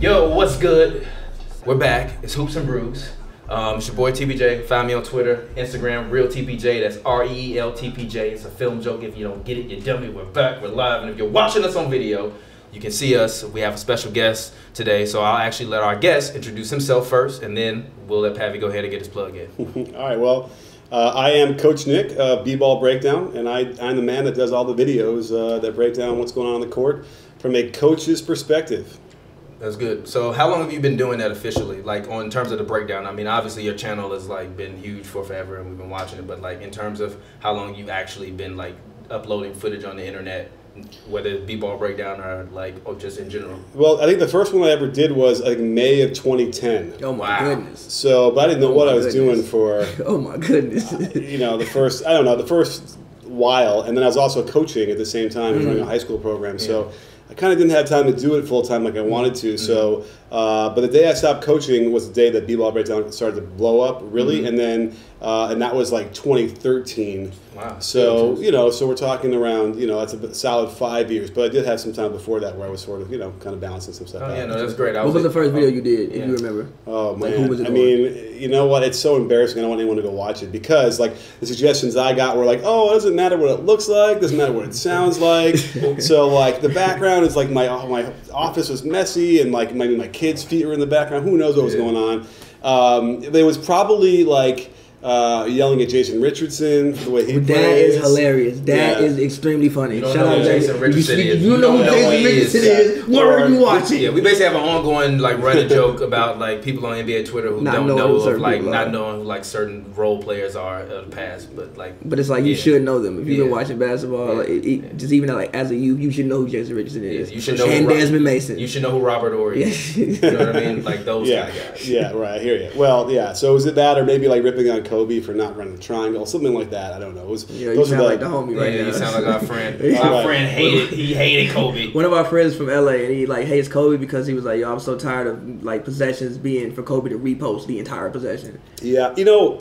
Yo, what's good? We're back. It's Hoops and Brews. It's your boy TPJ. Find me on Twitter, Instagram, Real TPJ. That's REEL TPJ. It's a film joke. If you don't get it, you dummy. We're back. We're live. And if you're watching us on video, you can see us. We have a special guest today, so I'll actually let our guest introduce himself first, and then we'll let Pavy go ahead and get his plug in. All right. Well, I am Coach Nick of BBALLBREAKDOwn, and I'm the man that does all the videos that break down what's going on the court from a coach's perspective. That's good. So how long have you been doing that officially, like in terms of the breakdown? I mean, obviously your channel has like been huge for forever and we've been watching it, but like in terms of how long you've actually been like uploading footage on the internet, whether it's B-ball breakdown or just in general? Well, I think the first one I ever did was like May of 2010. Oh my goodness. So, but I didn't know what I was doing for, oh my goodness. you know, the first while, and then I was also coaching at the same time, running a high school program. Yeah. So I kind of didn't have time to do it full time like I wanted to. So, but the day I stopped coaching was the day that B-ball breakdown started to blow up, really, and then and that was like 2013. Wow. So you know, so we're talking around, you know, that's a solid 5 years. But I did have some time before that where I was sort of, you know, kind of balancing some stuff out. Yeah, no, that's great. What was the first video you did, if you remember? Oh man, like, who was it I mean, you know what? It's so embarrassing. I don't want anyone to go watch it because like the suggestions I got were like, oh, it doesn't matter what it looks like, doesn't matter what it sounds like. So like the background is like my office was messy and like maybe my kids' feet were in the background. Who knows what was going on? There was probably like yelling at Jason Richardson for the way he plays. That is hilarious. That is extremely funny. Shout out Jason Richardson. You know who Jason Richardson is. What are you watching? Yeah, we basically have an ongoing like running joke about like people on NBA Twitter who don't know of like not knowing who like certain role players are of the past, but it's like you should know them if you've been watching basketball. Like, just even like as a youth, you should know who Jason Richardson is. You should know and Desmond Mason. You should know who Robert Horry is. You know what I mean? Like those kind of guys. Yeah, right. I hear you. Well, yeah. So is it that, or maybe like ripping on Kobe for not running the triangle, something like that? I don't know. It was, you sound like the homie right now. You sound like our friend. Our friend hated Kobe. One of our friends from LA, and he like hates Kobe because he was like, yo, I'm so tired of like possessions being for Kobe to repost the entire possession. Yeah, you know,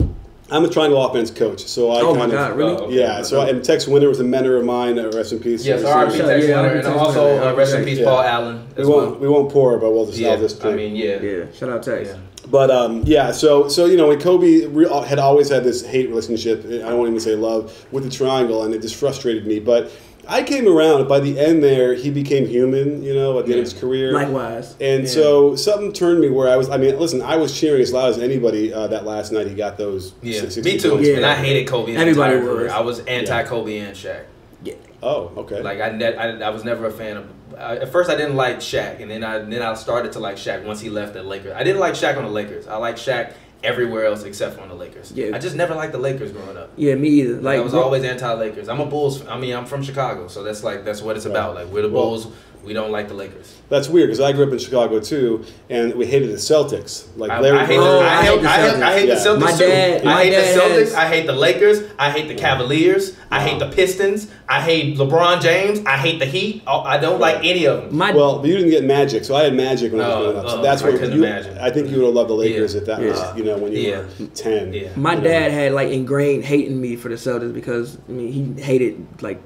I'm a triangle offense coach, so I kind of really? Yeah. So and Tex Winter was a mentor of mine. Rest in peace. Yes, R.I.P. Tex Winter, and also rest in peace Paul Allen. We won't pour, but we'll just this drink. I mean, yeah. Shout out Tex. Yeah. But yeah, so you know, when Kobe had always had this hate relationship, I won't even say love, with the triangle, and it just frustrated me. But I came around. By the end there, he became human, you know, at the end of his career. Likewise. And so something turned me where I mean, listen, I was cheering as loud as anybody that last night he got those 60 me too. points. And I hated Kobe. Everybody was. Career. I was anti-Kobe and Shaq. Yeah. Oh, okay. Like I was never a fan of. At first, I didn't like Shaq, and then I started to like Shaq once he left the Lakers. I didn't like Shaq on the Lakers. I liked Shaq everywhere else except for on the Lakers. Yeah. I just never liked the Lakers growing up. Yeah, me either. Like I was always anti-Lakers. I'm a Bulls. I mean, I'm from Chicago, so that's what it's about. Like we're the Bulls. We don't like the Lakers. That's weird because I grew up in Chicago too, and we hated the Celtics. Like I hate the Celtics. My dad, I hate the Celtics. I hate the Lakers. I hate the Cavaliers. I hate the Pistons. I hate LeBron James. I hate the Heat. I don't like any of them. Well, but you didn't get Magic, so I had Magic when I was growing up. So that's what imagine. I think you would have loved the Lakers if that was, you know, when you were 10. Yeah. My dad had like ingrained hating me for the Celtics because I mean he hated like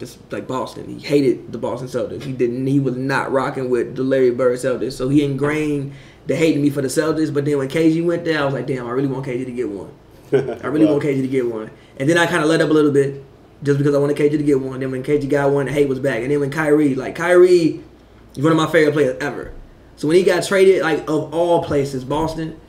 Boston. He hated the Boston Celtics. He was not rocking with the Larry Bird Celtics. So he ingrained the hating me for the Celtics. But then when KG went there, I was like, damn, I really want KG to get one. I really want KG to get one. And then I kind of let up a little bit just because I wanted KG to get one. Then when KG got one, the hate was back. And then when Kyrie is one of my favorite players ever. So when he got traded, like of all places, Boston.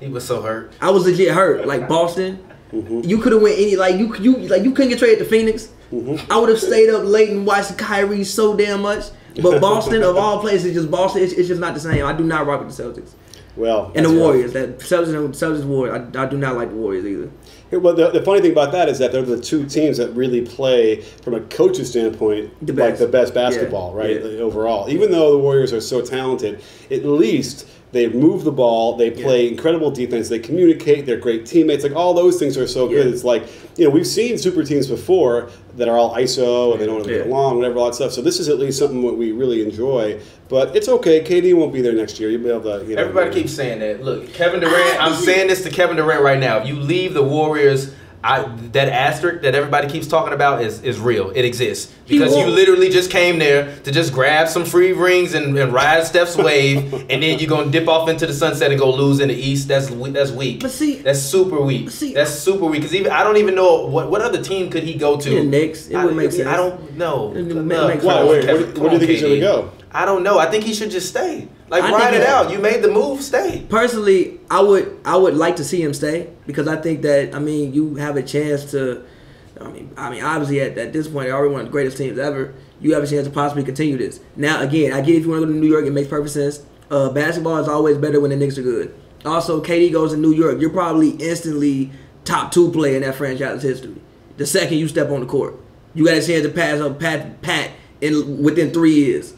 He was so hurt. I was legit hurt. Like Boston, you could have went any you couldn't get traded to Phoenix. I would have stayed up late and watched Kyrie so damn much. But Boston, of all places, just Boston, it's just not the same. I do not rock with the Celtics. Well, and the Warriors, Celtics Warriors. I do not like the Warriors either. Well, the funny thing about that is that they're the two teams that really play, from a coach's standpoint, the best basketball, right? Overall. Even though the Warriors are so talented, at least they move the ball, they play incredible defense, they communicate, they're great teammates. Like all those things are so good. It's like, you know, we've seen super teams before that are all ISO and they don't really get along, whatever, all that stuff. So this is at least something that we really enjoy. But it's okay. KD won't be there next year. You'll be able to. You know, everybody keeps saying that. Look, Kevin Durant. I'm saying this to Kevin Durant right now. If you leave the Warriors, that asterisk that everybody keeps talking about is real. It exists because you literally just came there to just grab some free rings and ride Steph's wave, and then you're gonna dip off into the sunset and go lose in the East. That's weak. But see, that's super weak. That's super weak because I don't even know what other team could he go to. The Knicks. It would make sense. I don't know. Why? Where do you think he's gonna go? I don't know. I think he should just stay. Like, ride it out. You made the move. Stay. Personally, I would like to see him stay because I think that, I mean, you have a chance to. I mean, obviously at this point, they're already one of the greatest teams ever. You have a chance to possibly continue this. Now, again, I get if you want to go to New York, it makes perfect sense. Basketball is always better when the Knicks are good. Also, KD goes to New York. You're probably instantly top 2 player in that franchise's history. The second you step on the court, you got a chance to pass up Pat within 3 years.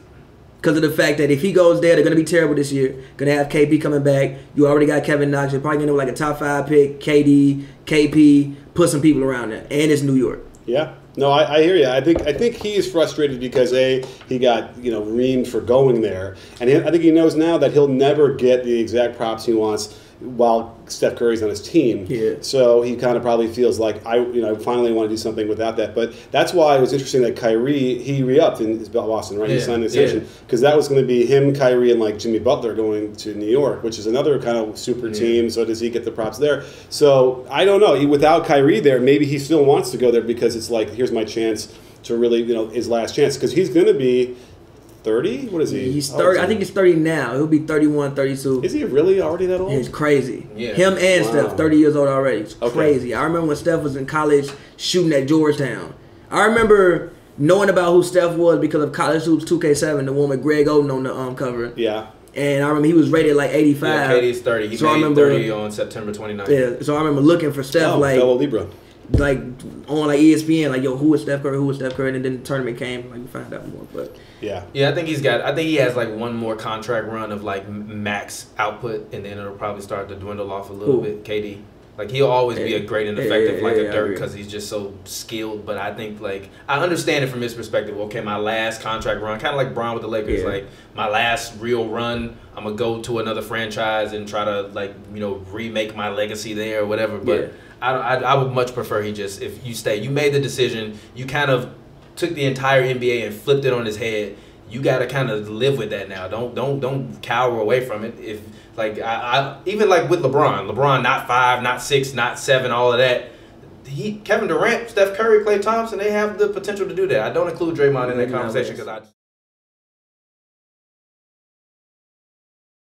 Because of the fact that if he goes there, they're going to be terrible this year. Going to have KP coming back. You already got Kevin Knox. You're probably going to like a top 5 pick, KD, KP, put some people around there. And it's New York. Yeah. No, I hear you. I think he's frustrated because he got reamed for going there, and I think he knows now that he'll never get the exact props he wants while Steph Curry's on his team. Yeah. So he kind of probably feels like I finally want to do something without that. But that's why it was interesting that Kyrie he re-upped in Boston, right? He signed an extension because that was going to be him, Kyrie, and like Jimmy Butler going to New York, which is another kind of super team. So does he get the props there? So I don't know. Without Kyrie there, maybe he still wants to go there because it's like here's my chance to really his last chance because he's going to be 30? What is he? He's 30. I think he's 30 now. He'll be 31, 32. Is he really already that old? It's crazy. Yeah. Him and Steph, 30 years old already. It's crazy. I remember when Steph was in college shooting at Georgetown. I remember knowing about who Steph was because of College Hoops 2K7, the one with Greg Oden on the cover. Yeah. And I remember he was rated like 85. Yeah, KD's 30. He made 30 on September 29th. Yeah, so I remember looking for Steph fellow Libra. Like on like ESPN, like, yo, who is Steph Curry? Who is Steph Curry? And then the tournament came, like we found out more. But yeah, I think he has like one more contract run of like max output, and then it'll probably start to dwindle off a little bit. KD, like he'll always be a great and effective like a Dirk because he's just so skilled. But I think like I understand it from his perspective. Okay, my last contract run, kind of like Bron with the Lakers, like my last real run, I'm gonna go to another franchise and try to like remake my legacy there or whatever. But I would much prefer if you stay. You made the decision. You kind of took the entire NBA and flipped it on his head. You got to kind of live with that now. Don't cower away from it. If like I even like with LeBron not 5, not 6, not 7, all of that. Kevin Durant, Steph Curry, Klay Thompson, they have the potential to do that. I don't include Draymond in that conversation because